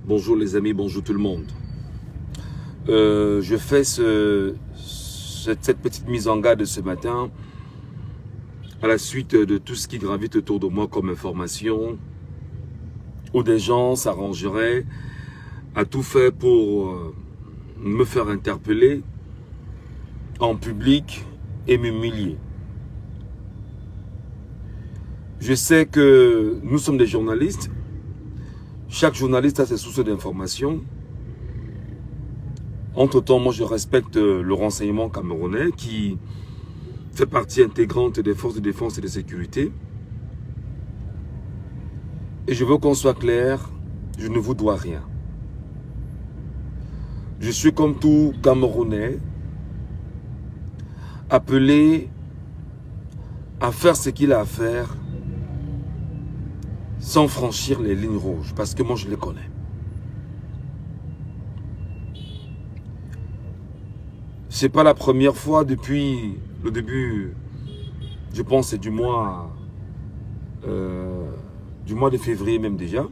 Bonjour les amis, bonjour tout le monde. Je fais cette petite mise en garde ce matin à la suite de tout ce qui gravite autour de moi comme information, où des gens s'arrangeraient à tout faire pour me faire interpeller en public et m'humilier. Je sais que nous sommes des journalistes. Chaque journaliste a ses sources d'informations. Entre-temps, moi je respecte le renseignement camerounais qui fait partie intégrante des forces de défense et de sécurité. Et je veux qu'on soit clair, je ne vous dois rien. Je suis comme tout Camerounais, appelé à faire ce qu'il a à faire sans franchir les lignes rouges, parce que moi je les connais. C'est pas la première fois depuis le début, je pense c'est du mois de février même déjà.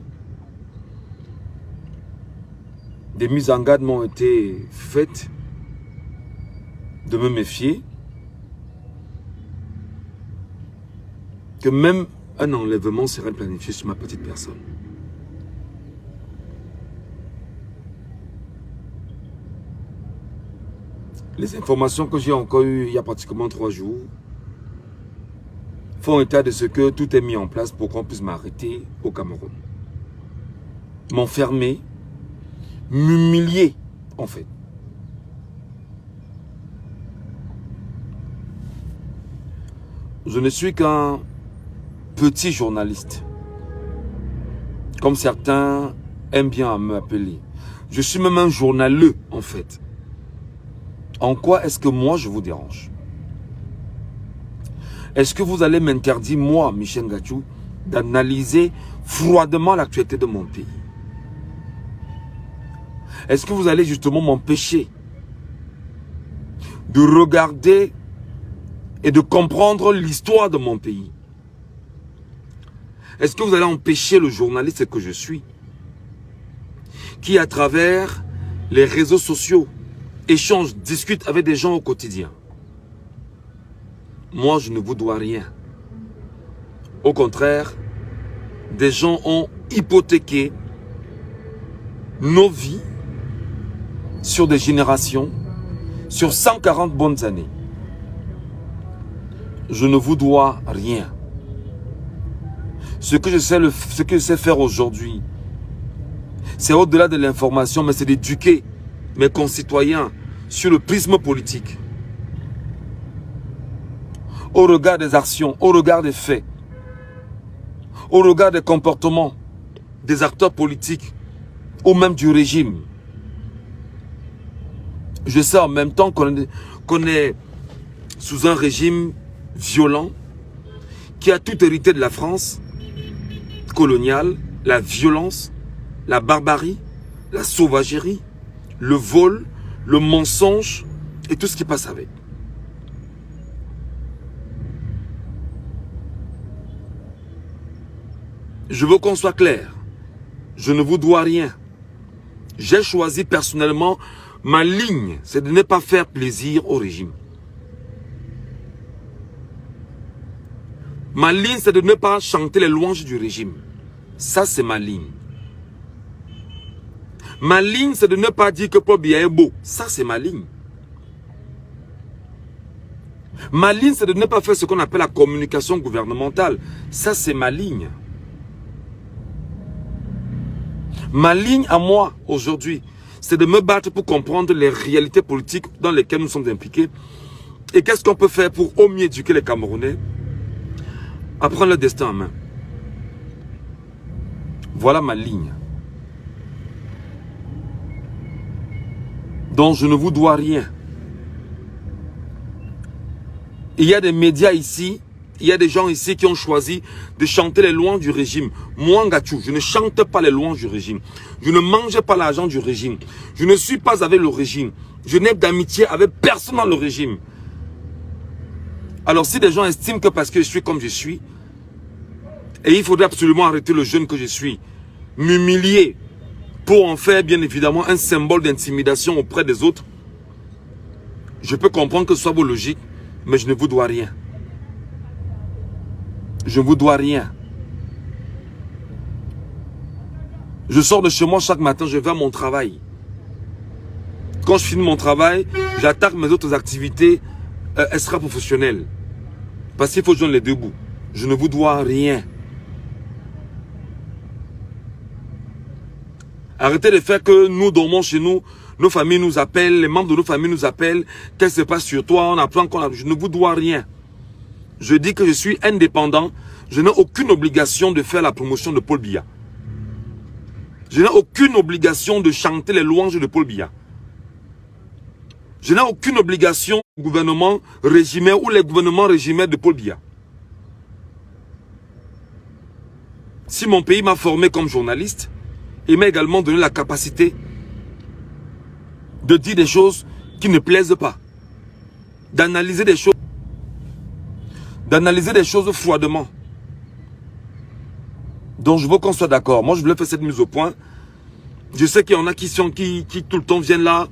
Des mises en garde m'ont été faites de me méfier, que même un enlèvement serait planifié sur ma petite personne. Les informations que j'ai encore eues il y a pratiquement 3 jours font état de ce que tout est mis en place pour qu'on puisse m'arrêter au Cameroun. M'enfermer, m'humilier en fait. Je ne suis qu'un petit journaliste, comme certains aiment bien m'appeler. Je suis même un journaleux en fait. En quoi est-ce que moi je vous dérange? Est-ce que vous allez m'interdire, moi, Michel Ngachou, d'analyser froidement l'actualité de mon pays? Est-ce que vous allez justement m'empêcher de regarder et de comprendre l'histoire de mon pays? Est-ce que vous allez empêcher le journaliste que je suis, qui à travers les réseaux sociaux échange, discute avec des gens au quotidien? Moi, je ne vous dois rien. Au contraire, des gens ont hypothéqué nos vies sur des générations, sur 140 bonnes années. Je ne vous dois rien. Ce que je sais faire aujourd'hui, c'est au-delà de l'information, mais c'est d'éduquer mes concitoyens sur le prisme politique. Au regard des actions, au regard des faits, au regard des comportements des acteurs politiques ou même du régime. Je sais en même temps qu'on est sous un régime violent qui a tout hérité de la France coloniale, la violence, la barbarie, la sauvagerie, le vol, le mensonge et tout ce qui passe avec. Je veux qu'on soit clair. Je ne vous dois rien. J'ai choisi personnellement ma ligne, c'est de ne pas faire plaisir au régime. Ma ligne, c'est de ne pas chanter les louanges du régime. Ça, c'est ma ligne. Ma ligne, c'est de ne pas dire que Paul Biya est beau. Ça, c'est ma ligne. Ma ligne, c'est de ne pas faire ce qu'on appelle la communication gouvernementale. Ça, c'est ma ligne. Ma ligne à moi, aujourd'hui, c'est de me battre pour comprendre les réalités politiques dans lesquelles nous sommes impliqués. Et qu'est-ce qu'on peut faire pour au mieux éduquer les Camerounais à prendre leur destin en main. Voilà ma ligne. Donc je ne vous dois rien. Il y a des médias ici, il y a des gens ici qui ont choisi de chanter les louanges du régime. Moi, Ngachou, je ne chante pas les louanges du régime. Je ne mange pas l'argent du régime. Je ne suis pas avec le régime. Je n'ai d'amitié avec personne dans le régime. Alors si des gens estiment que parce que je suis comme je suis, et il faudrait absolument arrêter le jeune que je suis, m'humilier, pour en faire bien évidemment un symbole d'intimidation auprès des autres. Je peux comprendre que ce soit vos logiques, mais je ne vous dois rien. Je ne vous dois rien. Je sors de chez moi chaque matin, je vais à mon travail. Quand je finis mon travail, j'attaque mes autres activités extra-professionnelles. Parce qu'il faut joindre les deux bouts. Je ne vous dois rien. Arrêtez de faire que nous dormons chez nous, nos familles nous appellent, les membres de nos familles nous appellent. Qu'est-ce qui se passe sur toi? On apprend qu'on a... Je ne vous dois rien. Je dis que je suis indépendant. Je n'ai aucune obligation de faire la promotion de Paul Biya. Je n'ai aucune obligation de chanter les louanges de Paul Biya. Je n'ai aucune obligation au gouvernement régimé ou les gouvernements régimés de Paul Biya. Si mon pays m'a formé comme journaliste, il m'a également donné la capacité de dire des choses qui ne plaisent pas. D'analyser des choses. D'analyser des choses froidement. Donc je veux qu'on soit d'accord. Moi je voulais faire cette mise au point. Je sais qu'il y en a qui tout le temps viennent là.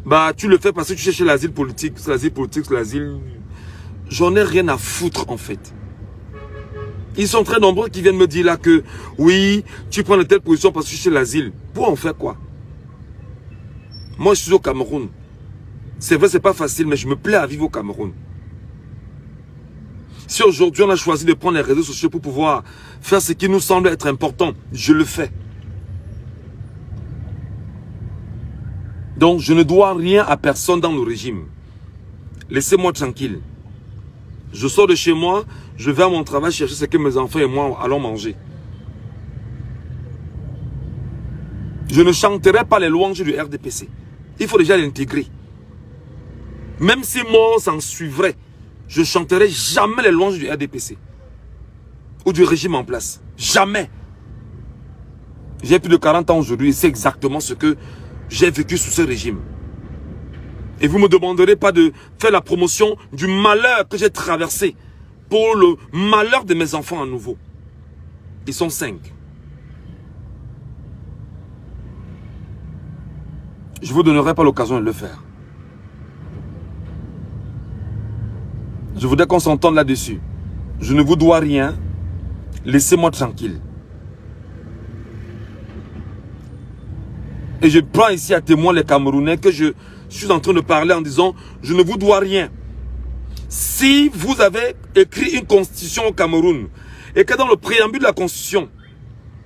Bah tu le fais parce que tu cherches l'asile politique. C'est l'asile politique, c'est l'asile. J'en ai rien à foutre en fait. Ils sont très nombreux qui viennent me dire là que oui, tu prends de telle position parce que tu cherches l'asile. Pour en faire quoi? Moi je suis au Cameroun. C'est vrai c'est pas facile mais je me plais à vivre au Cameroun. Si aujourd'hui on a choisi de prendre les réseaux sociaux pour pouvoir faire ce qui nous semble être important, je le fais. Donc je ne dois rien à personne dans le régime. Laissez-moi tranquille. Je sors de chez moi, je vais à mon travail chercher ce que mes enfants et moi allons manger. Je ne chanterai pas les louanges du RDPC. Il faut déjà l'intégrer. Même si moi s'en suivrait, je ne chanterai jamais les louanges du RDPC. Ou du régime en place. Jamais. J'ai plus de 40 ans aujourd'hui et c'est exactement ce que j'ai vécu sous ce régime. Et vous ne me demanderez pas de faire la promotion du malheur que j'ai traversé pour le malheur de mes enfants à nouveau. Ils sont 5. Je ne vous donnerai pas l'occasion de le faire. Je voudrais qu'on s'entende là-dessus. Je ne vous dois rien. Laissez-moi tranquille. Et je prends ici à témoin les Camerounais que je suis en train de parler en disant je ne vous dois rien. Si vous avez écrit une constitution au Cameroun et que dans le préambule de la constitution,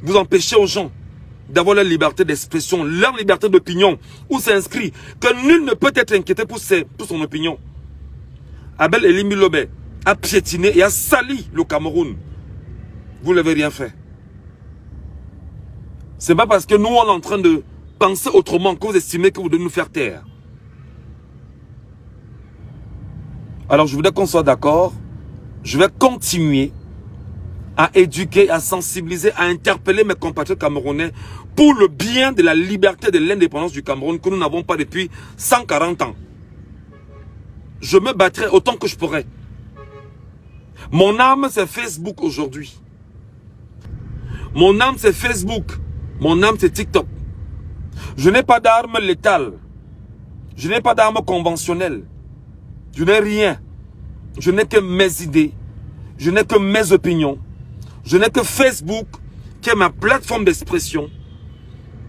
vous empêchez aux gens d'avoir leur liberté d'expression, leur liberté d'opinion, où c'est inscrit que nul ne peut être inquiété pour son opinion. Abel Elimi Lobé a piétiné et a sali le Cameroun. Vous n'avez rien fait. C'est pas parce que nous on est en train de penser autrement que vous estimez que vous devez nous faire taire. Alors je voudrais qu'on soit d'accord. Je vais continuer à éduquer, à sensibiliser, à interpeller mes compatriotes camerounais pour le bien de la liberté et de l'indépendance du Cameroun que nous n'avons pas depuis 140 ans. Je me battrai autant que je pourrai. Mon âme, c'est Facebook aujourd'hui. Mon âme, c'est Facebook. Mon âme, c'est TikTok. Je n'ai pas d'armes létales. Je n'ai pas d'armes conventionnelles. Je n'ai rien. Je n'ai que mes idées. Je n'ai que mes opinions. Je n'ai que Facebook, qui est ma plateforme d'expression.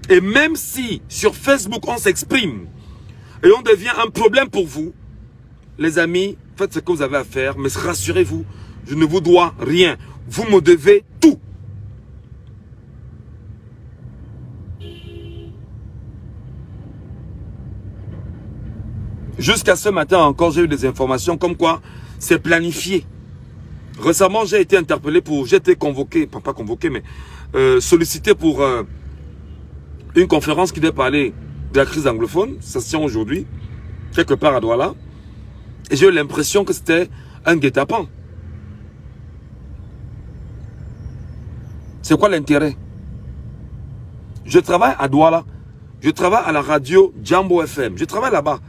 Et même si sur Facebook, on s'exprime et on devient un problème pour vous, les amis, faites ce que vous avez à faire, mais rassurez-vous, je ne vous dois rien. Vous me devez tout. Jusqu'à ce matin encore, j'ai eu des informations comme quoi c'est planifié. Récemment, j'ai été interpellé j'ai été convoqué, pas convoqué, mais sollicité pour une conférence qui devait parler de la crise anglophone. Ça se tient aujourd'hui, quelque part à Douala. Et j'ai eu l'impression que c'était un guet-apens. C'est quoi l'intérêt? Je travaille à Douala. Je travaille à la radio Jambo FM. Je travaille là-bas.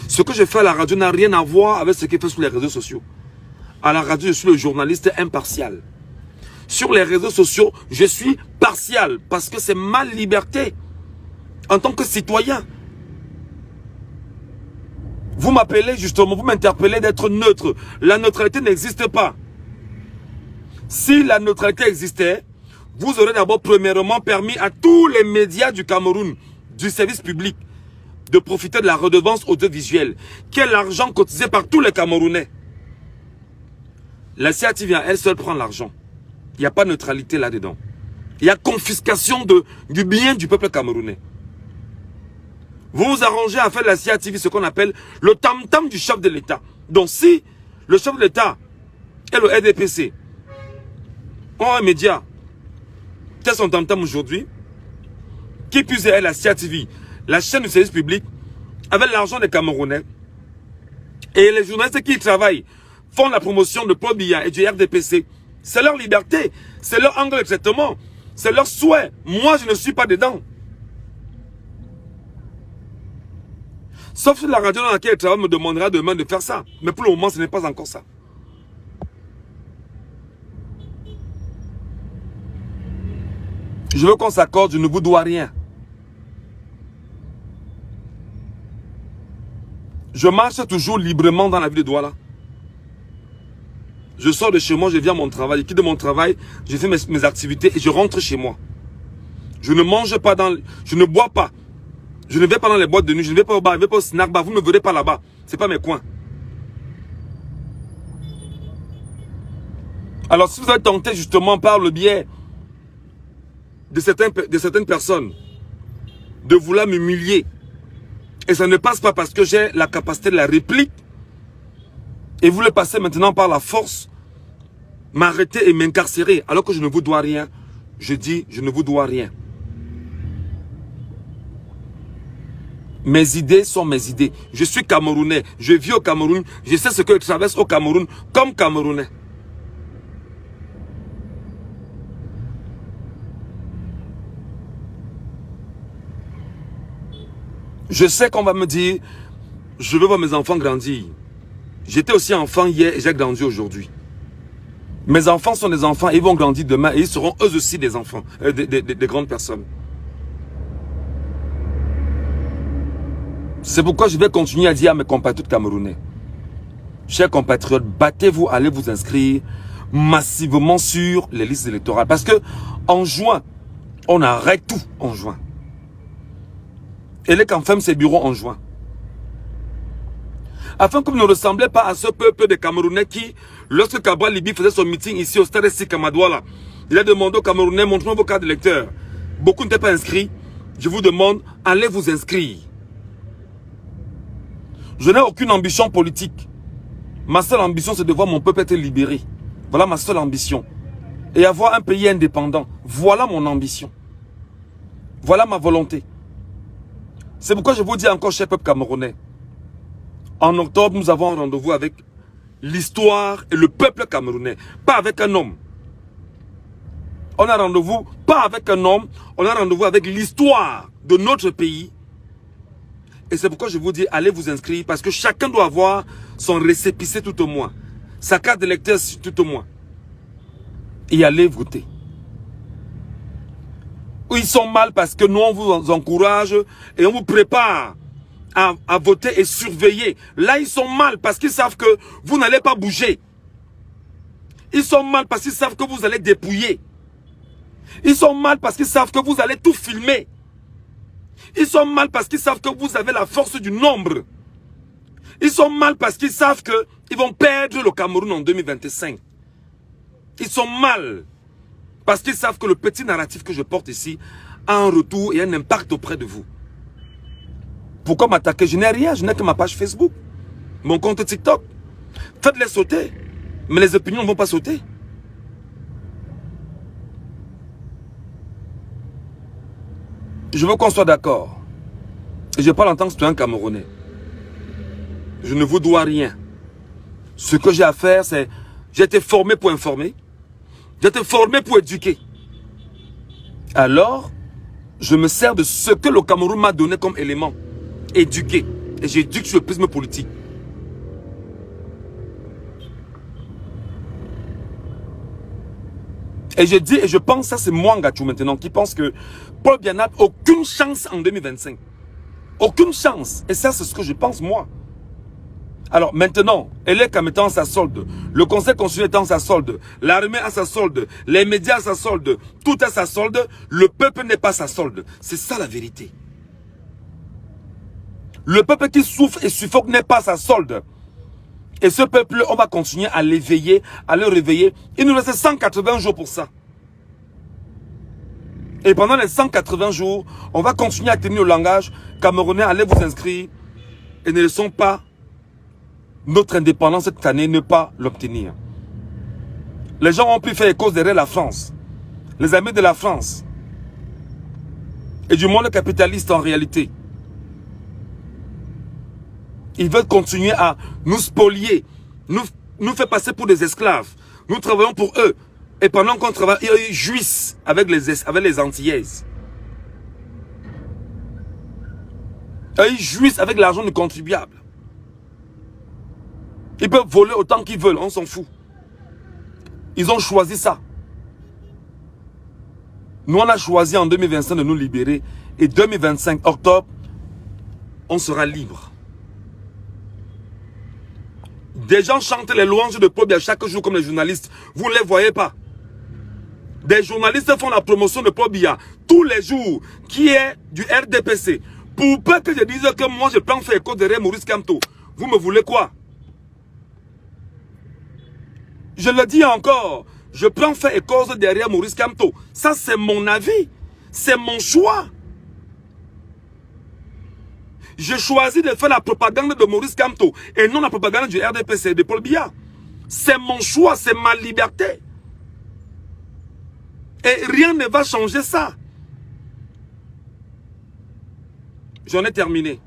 Ce que je fais à la radio n'a rien à voir avec ce qui est fait sur les réseaux sociaux. À la radio, je suis le journaliste impartial. sur les réseaux sociaux, je suis partial parce que c'est ma liberté en tant que citoyen. Vous m'appelez justement, vous m'interpellez d'être neutre. La neutralité n'existe pas. Si la neutralité existait, vous aurez d'abord premièrement permis à tous les médias du Cameroun, du service public, de profiter de la redevance audiovisuelle, qui est l'argent cotisé par tous les Camerounais. La CATV à elle seule prend l'argent. Il n'y a pas de neutralité là-dedans. Il y a confiscation du bien du peuple camerounais. Vous vous arrangez à faire de la CATV ce qu'on appelle le tam-tam du chef de l'État. Donc si le chef de l'État et le RDPC ont un média qui a son tam-tam aujourd'hui, qui puisse être la CATV, la chaîne du service public, avec l'argent des Camerounais, et les journalistes qui y travaillent font la promotion de Paul Biya et du RDPC, c'est leur liberté, c'est leur angle de traitement, c'est leur souhait. Moi, je ne suis pas dedans. Sauf si la radio dans laquelle je travaille me demandera demain de faire ça. Mais pour le moment, ce n'est pas encore ça. Je veux qu'on s'accorde, je ne vous dois rien. Je marche toujours librement dans la ville de Douala. Je sors de chez moi, je viens à mon travail, je quitte mon travail, je fais mes activités et je rentre chez moi. Je ne mange pas je ne bois pas. Je ne vais pas dans les boîtes de nuit, je ne vais pas au bar, je ne vais pas au snack bar, vous ne me verrez pas là-bas. Ce n'est pas mes coins. Alors si vous êtes tenté justement par le biais de certaines personnes de vouloir m'humilier, et ça ne passe pas parce que j'ai la capacité de la réplique, et vous le passez maintenant par la force, m'arrêter et m'incarcérer alors que je ne vous dois rien, je dis je ne vous dois rien. Mes idées sont mes idées. Je suis Camerounais, je vis au Cameroun, je sais ce que je traverse au Cameroun comme Camerounais. Je sais qu'on va me dire, je veux voir mes enfants grandir. J'étais aussi enfant hier et j'ai grandi aujourd'hui. Mes enfants sont des enfants, ils vont grandir demain et ils seront eux aussi des enfants, des grandes personnes. C'est pourquoi je vais continuer à dire à mes compatriotes camerounais, chers compatriotes, battez-vous, allez vous inscrire massivement sur les listes électorales. Parce que en juin, on arrête tout en juin. Et les camps ferment ses bureaux en juin. Afin que vous ne ressemblez pas à ce peuple de Camerounais qui, lorsque Cabral Libi faisait son meeting ici au stade SC Kamadouala, il a demandé aux Camerounais, montrez-moi vos cartes d'électeurs. Beaucoup n'étaient pas inscrits. Je vous demande, allez vous inscrire. Je n'ai aucune ambition politique. Ma seule ambition, c'est de voir mon peuple être libéré. Voilà ma seule ambition. Et avoir un pays indépendant. Voilà mon ambition. Voilà ma volonté. C'est pourquoi je vous dis encore, cher peuple camerounais, en octobre, nous avons un rendez-vous avec l'histoire et le peuple camerounais. Pas avec un homme. On a rendez-vous pas avec un homme, on a rendez-vous avec l'histoire de notre pays. Et c'est pourquoi je vous dis, allez vous inscrire, parce que chacun doit avoir son récépissé tout au moins. Sa carte d'électeur tout au moins. Et allez voter. Ils sont mal parce que nous, on vous encourage et on vous prépare à voter et surveiller. Là, ils sont mal parce qu'ils savent que vous n'allez pas bouger. Ils sont mal parce qu'ils savent que vous allez dépouiller. Ils sont mal parce qu'ils savent que vous allez tout filmer. Ils sont mal parce qu'ils savent que vous avez la force du nombre. Ils sont mal parce qu'ils savent qu'ils vont perdre le Cameroun en 2025. Ils sont mal parce qu'ils savent que le petit narratif que je porte ici a un retour et un impact auprès de vous. Pourquoi m'attaquer? Je n'ai rien, je n'ai que ma page Facebook, mon compte TikTok. Faites-les sauter, mais les opinions ne vont pas sauter. Je veux qu'on soit d'accord. Et je parle en tant que citoyen camerounais. Je ne vous dois rien. Ce que j'ai à faire, c'est... J'ai été formé pour informer. J'ai été formé pour éduquer. Alors, je me sers de ce que le Cameroun m'a donné comme élément. Éduquer. Et j'éduque sur le prisme politique. Et je dis, et je pense, ça c'est moi Ngachou maintenant, qui pense que Paul Biya n'a aucune chance en 2025. Aucune chance. Et ça, c'est ce que je pense moi. Alors maintenant, Elec mettant sa solde, le conseil constitutionnel étant sa solde, l'armée a sa solde, les médias a sa solde, tout a sa solde, le peuple n'est pas sa solde. C'est ça la vérité. Le peuple qui souffre et suffoque n'est pas sa solde. Et ce peuple, on va continuer à l'éveiller, à le réveiller. Il nous reste 180 jours pour ça. Et pendant les 180 jours, on va continuer à tenir le langage. Camerounais, allez vous inscrire et ne laissons pas notre indépendance cette année ne pas l'obtenir. Les gens ont pu faire cause derrière la France. Les amis de la France. Et du monde capitaliste en réalité. Ils veulent continuer à nous spolier. Nous faire passer pour des esclaves. Nous travaillons pour eux. Et pendant qu'on travaille, ils jouissent avec les Antillaises. Et ils jouissent avec l'argent du contribuable. Ils peuvent voler autant qu'ils veulent, on s'en fout. Ils ont choisi ça. Nous, on a choisi en 2025 de nous libérer. Et 2025, octobre, on sera libre. Des gens chantent les louanges de Paul Biya chaque jour comme les journalistes. Vous ne les voyez pas. Des journalistes font la promotion de Paul Biya tous les jours, qui est du RDPC. Pour peu que je dise que moi je prends faire écho derrière Maurice Kamto. Vous me voulez quoi? Je le dis encore, je prends fait et cause derrière Maurice Kamto. Ça, c'est mon avis. C'est mon choix. Je choisis de faire la propagande de Maurice Kamto et non la propagande du RDPC de Paul Biya. C'est mon choix, c'est ma liberté. Et rien ne va changer ça. J'en ai terminé.